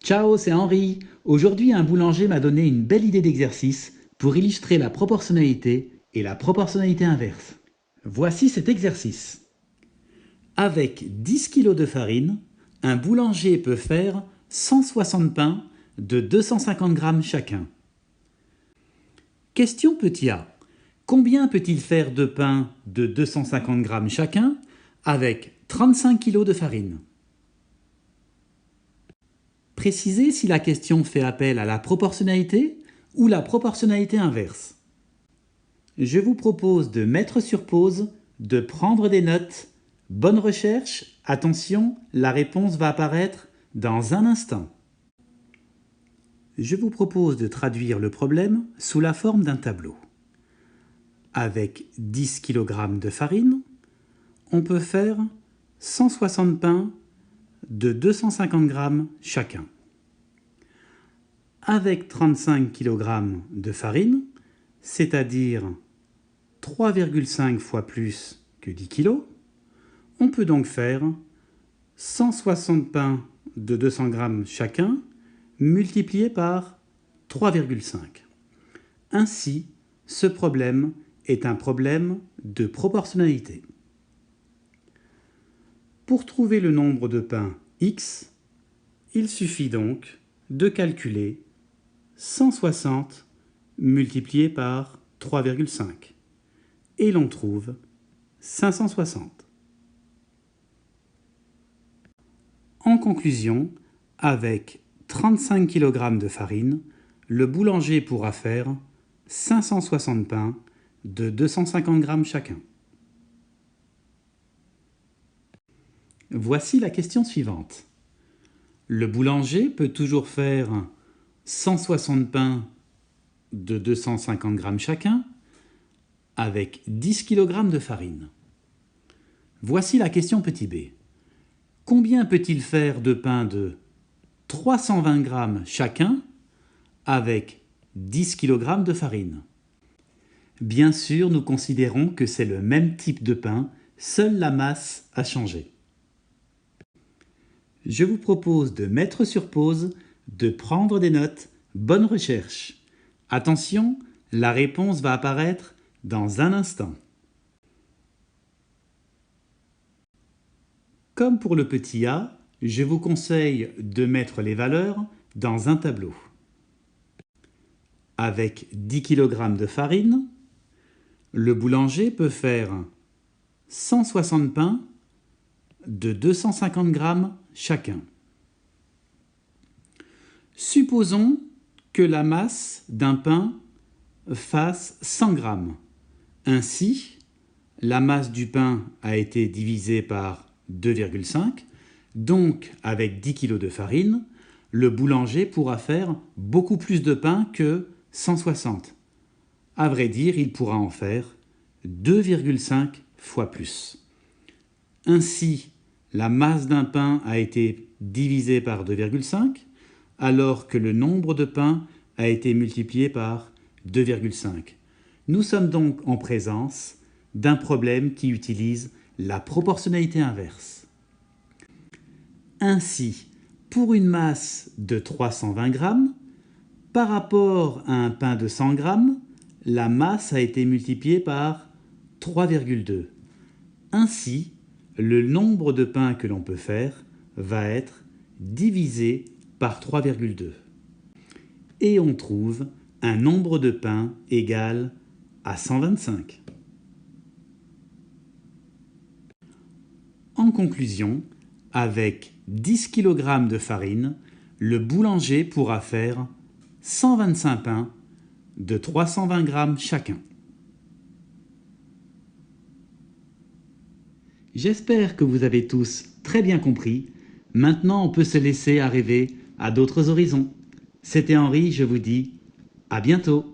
Ciao, c'est Henri. Aujourd'hui, un boulanger m'a donné une belle idée d'exercice pour illustrer la proportionnalité et la proportionnalité inverse. Voici cet exercice. Avec 10 kg de farine, un boulanger peut faire 160 pains de 250 g chacun. Question petit a. Combien peut-il faire de pains de 250 g chacun avec 35 kg de farine? Précisez si la question fait appel à la proportionnalité ou la proportionnalité inverse. Je vous propose de mettre sur pause, de prendre des notes. Bonne recherche, attention, la réponse va apparaître dans un instant. Je vous propose de traduire le problème sous la forme d'un tableau. Avec 10 kg de farine, on peut faire 160 pains de 250 g chacun. Avec 35 kg de farine, c'est-à-dire 3,5 fois plus que 10 kg, on peut donc faire 160 pains de 200 g chacun multiplié par 3,5. Ainsi, ce problème est un problème de proportionnalité. Pour trouver le nombre de pains x, il suffit donc de calculer 160 multiplié par 3,5 et l'on trouve 560. En conclusion, avec 35 kg de farine, le boulanger pourra faire 560 pains de 250 g chacun. Voici la question suivante. Le boulanger peut toujours faire 160 pains de 250 g chacun avec 10 kg de farine. Voici la question petit b. Combien peut-il faire de pains de 320 g chacun avec 10 kg de farine? Bien sûr, nous considérons que c'est le même type de pain, seule la masse a changé. Je vous propose de mettre sur pause, de prendre des notes. Bonne recherche. Attention, la réponse va apparaître dans un instant. Comme pour le petit a, je vous conseille de mettre les valeurs dans un tableau. Avec 10 kg de farine, le boulanger peut faire 160 pains de 250 g chacun. Supposons que la masse d'un pain fasse 100 g. Ainsi, la masse du pain a été divisée par 2,5. Donc, avec 10 kg de farine, le boulanger pourra faire beaucoup plus de pain que 160. À vrai dire, il pourra en faire 2,5 fois plus. Ainsi, la masse d'un pain a été divisée par 2,5, alors que le nombre de pains a été multiplié par 2,5. Nous sommes donc en présence d'un problème qui utilise la proportionnalité inverse. Ainsi, pour une masse de 320 g, par rapport à un pain de 100 g, la masse a été multipliée par 3,2. Ainsi, le nombre de pains que l'on peut faire va être divisé par 3,2. Et on trouve un nombre de pains égal à 125. En conclusion, avec 10 kg de farine, le boulanger pourra faire 125 pains de 320 g chacun. J'espère que vous avez tous très bien compris. Maintenant, on peut se laisser à rêver à d'autres horizons. C'était Henri, je vous dis à bientôt.